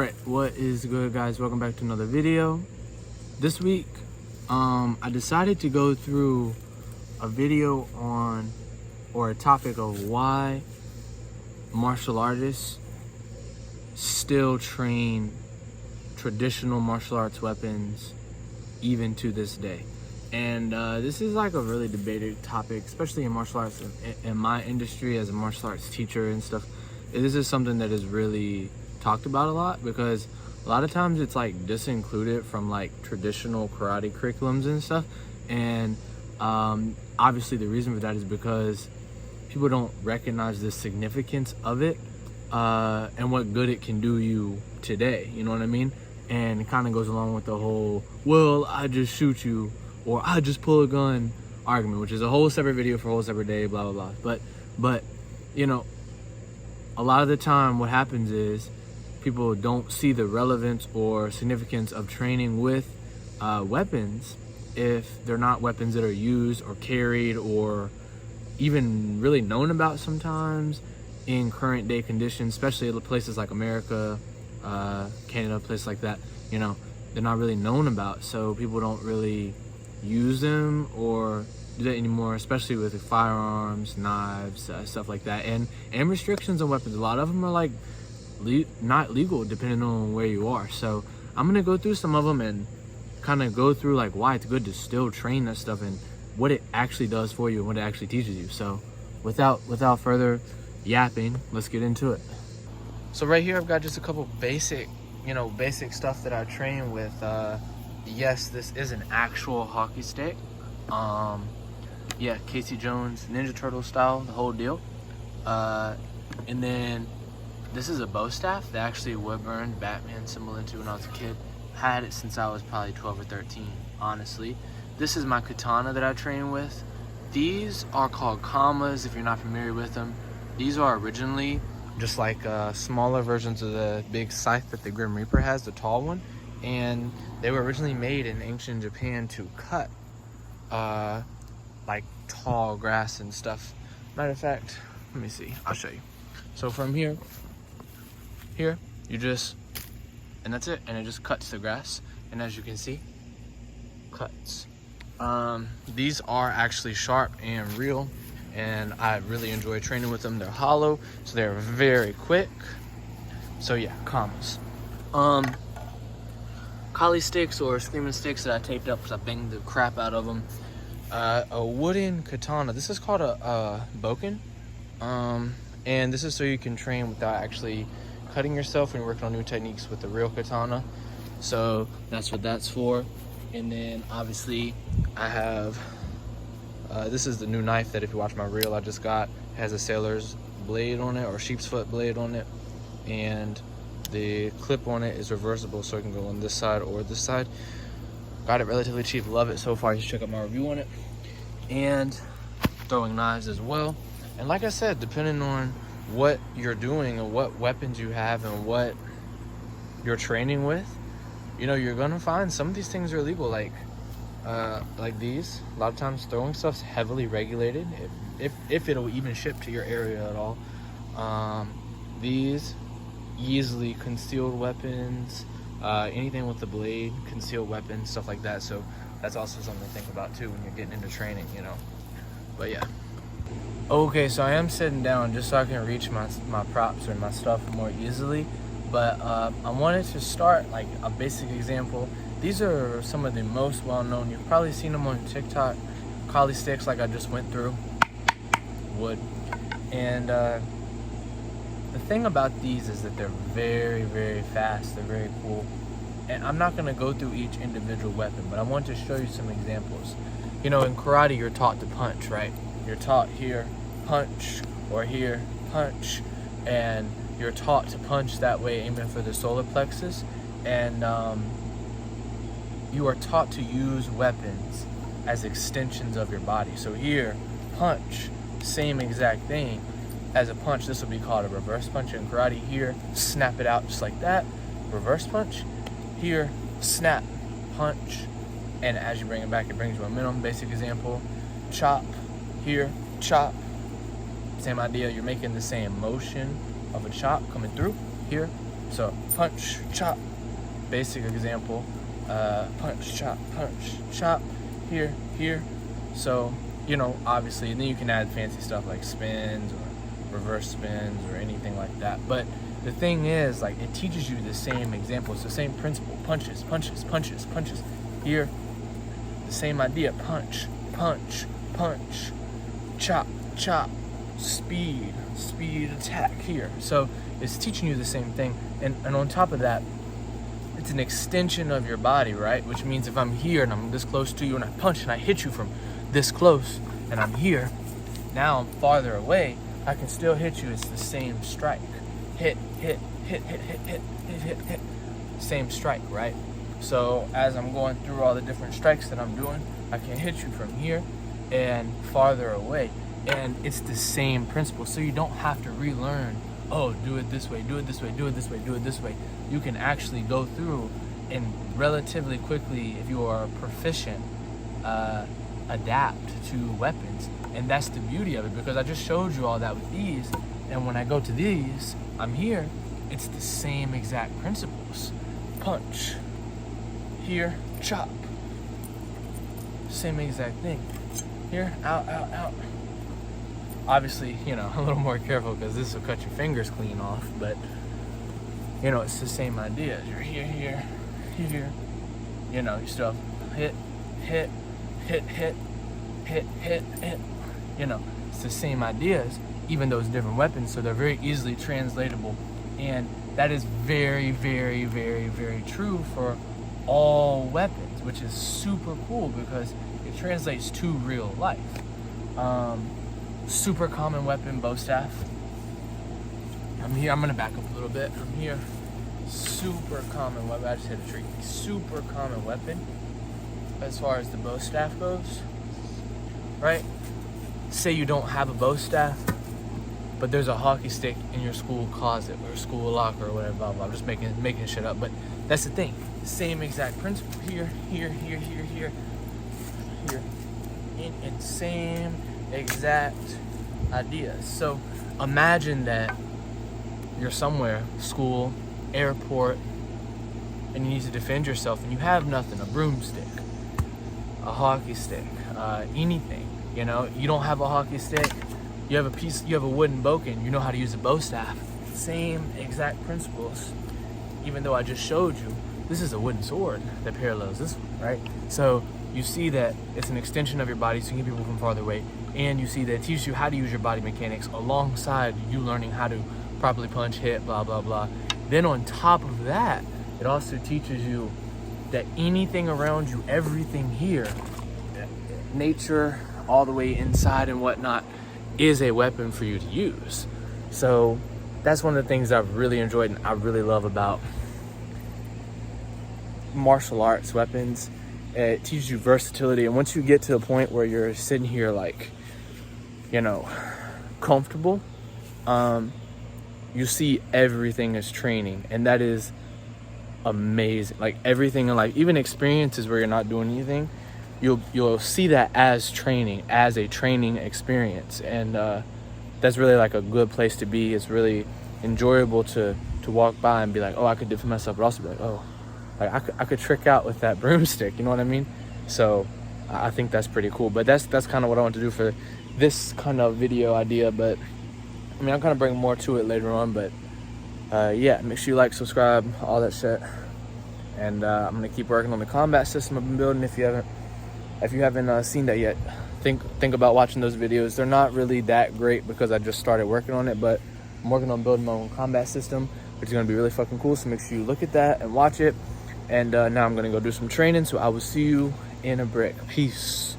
Alright, what is good, guys? Welcome back to another video. This week, I decided to go through a video on, or a topic of why martial artists still train traditional martial arts weapons even to this day. And this is like a really debated topic, especially in martial arts. In my industry as a martial arts teacher and stuff, this is something that is really talked about a lot, because a lot of times it's like disincluded from like traditional karate curriculums and stuff. And obviously the reason for that is because people don't recognize the significance of it and what good it can do you today, you know what I mean? And it kind of goes along with the whole, well, I just shoot you or I just pull a gun argument, which is a whole separate video for a whole separate day, blah blah blah. But you know, a lot of the time what happens is people don't see the relevance or significance of training with weapons if they're not weapons that are used or carried or even really known about sometimes in current day conditions, especially in places like America, Canada, places like that. You know, they're not really known about, so people don't really use them or do that anymore, especially with firearms, knives, stuff like that, and restrictions on weapons. A lot of them are like not legal depending on where you are. So I'm gonna go through some of them and kind of go through like why it's good to still train that stuff and what it actually does for you and what it actually teaches you. So without further yapping, let's get into it. So right here I've got just a couple basic stuff that I train with. Yes, this is an actual hockey stick. Yeah, Casey Jones Ninja Turtle style, the whole deal. And then this is a bow staff that actually would burn Batman symbol into when I was a kid. Had it since I was probably 12 or 13, honestly. This is my katana that I train with. These are called kamas, if you're not familiar with them. These are originally just like smaller versions of the big scythe that the Grim Reaper has, the tall one. And they were originally made in ancient Japan to cut like tall grass and stuff. Matter of fact, let me see, I'll show you. So from here, you just, and that's it, and it just cuts the grass, and as you can see, cuts. These are actually sharp and real, and I really enjoy training with them. They're hollow, so they're very quick. So yeah, kamas. Kali sticks or screaming sticks that I taped up because I banged the crap out of them. A wooden katana. This is called a boken, and this is so you can train without actually cutting yourself when you're working on new techniques with the real katana. So that's what that's for. And then obviously I have this is the new knife that, if you watch my reel I just got, has a sailor's blade on it, or sheep's foot blade on it, and the clip on it is reversible, so it can go on this side or this side. Got it relatively cheap, love it so far. You should check out my review on it. And throwing knives as well. And like I said, depending on what you're doing and what weapons you have and what you're training with, you know, you're gonna find some of these things are illegal, like these. A lot of times throwing stuff's heavily regulated, if it'll even ship to your area at all. These easily concealed weapons, anything with the blade, concealed weapons, stuff like that. So that's also something to think about too when you're getting into training, you know. But yeah. Okay, so I am sitting down just so I can reach my props or my stuff more easily. But I wanted to start like a basic example. These are some of the most well-known. You've probably seen them on TikTok. Kali sticks, like I just went through. Wood. And the thing about these is that they're very, very fast. They're very cool. And I'm not going to go through each individual weapon, but I want to show you some examples. You know, in karate, you're taught to punch, right? You're taught here, punch, or here, punch. And you're taught to punch that way, aiming for the solar plexus. And you are taught to use weapons as extensions of your body. So here, punch, same exact thing. As a punch, this would be called a reverse punch in karate. Here, snap it out just like that, reverse punch. Here, snap, punch, and as you bring it back, it brings momentum. Basic example, chop, here, chop. Same idea, you're making the same motion of a chop coming through. Here, So punch, chop, basic example. Punch, chop, here, here. So, you know, obviously, and then you can add fancy stuff like spins or reverse spins or anything like that. But the thing is, like, it teaches you the same example. It's the same principle. Punches. Here, the same idea. Punch, chop, speed, attack here. So it's teaching you the same thing. And on top of that, it's an extension of your body, right? Which means if I'm here and I'm this close to you and I punch and I hit you from this close and I'm here, now I'm farther away, I can still hit you. It's the same strike. Hit. Same strike, right? So as I'm going through all the different strikes that I'm doing, I can hit you from here and farther away. And it's the same principle. So you don't have to relearn, oh, do it this way. You can actually go through and relatively quickly, if you are proficient, adapt to weapons. And that's the beauty of it, because I just showed you all that with these. And when I go to these, I'm here, it's the same exact principles. Punch, here, chop. Same exact thing. Here, out. Obviously, you know, a little more careful because this will cut your fingers clean off, but you know, it's the same idea. You're here. You know, you still hit. You know, it's the same ideas, even though it's different weapons, so they're very easily translatable. And that is very, very, very, very true for all weapons, which is super cool because it translates to real life. Super common weapon, bow staff. I'm here, I'm gonna back up a little bit. I'm here. Super common weapon. I just hit a tree. Super common weapon as far as the bow staff goes, right? Say you don't have a bow staff, but there's a hockey stick in your school closet or school locker or whatever, blah, blah. I'm just making shit up, but that's the thing. Same exact principle. Here. And same exact ideas. So imagine that you're somewhere, school, airport, and you need to defend yourself, and you have nothing, a broomstick, a hockey stick, anything. You know, you don't have a hockey stick, you have a wooden bokken, you know how to use a bow staff. Same exact principles. Even though I just showed you, this is a wooden sword that parallels this one, right? So you see that it's an extension of your body, so you can get people from farther away, and you see that it teaches you how to use your body mechanics alongside you learning how to properly punch, hit, blah, blah, blah. Then on top of that, it also teaches you that anything around you, everything here, nature, all the way inside and whatnot, is a weapon for you to use. So that's one of the things I've really enjoyed and I really love about martial arts weapons. It teaches you versatility, and once you get to the point where you're sitting here like, you know, comfortable, you see everything as training, and that is amazing. Like everything in life, even experiences where you're not doing anything, you'll see that as training, as a training experience, and that's really like a good place to be. It's really enjoyable to walk by and be like, oh, I could defend myself, but also be like, oh, like I could trick out with that broomstick, you know what I mean? So I think that's pretty cool. But that's kind of what I want to do for this kind of video idea. But I mean, I'm gonna bring more to it later on. But yeah, make sure you like, subscribe, all that shit. And I'm gonna keep working on the combat system I've been building. If you haven't seen that yet, think about watching those videos. They're not really that great because I just started working on it, but I'm working on building my own combat system, which is gonna be really fucking cool. So make sure you look at that and watch it. And now I'm gonna go do some training. So I will see you in a brick. Peace.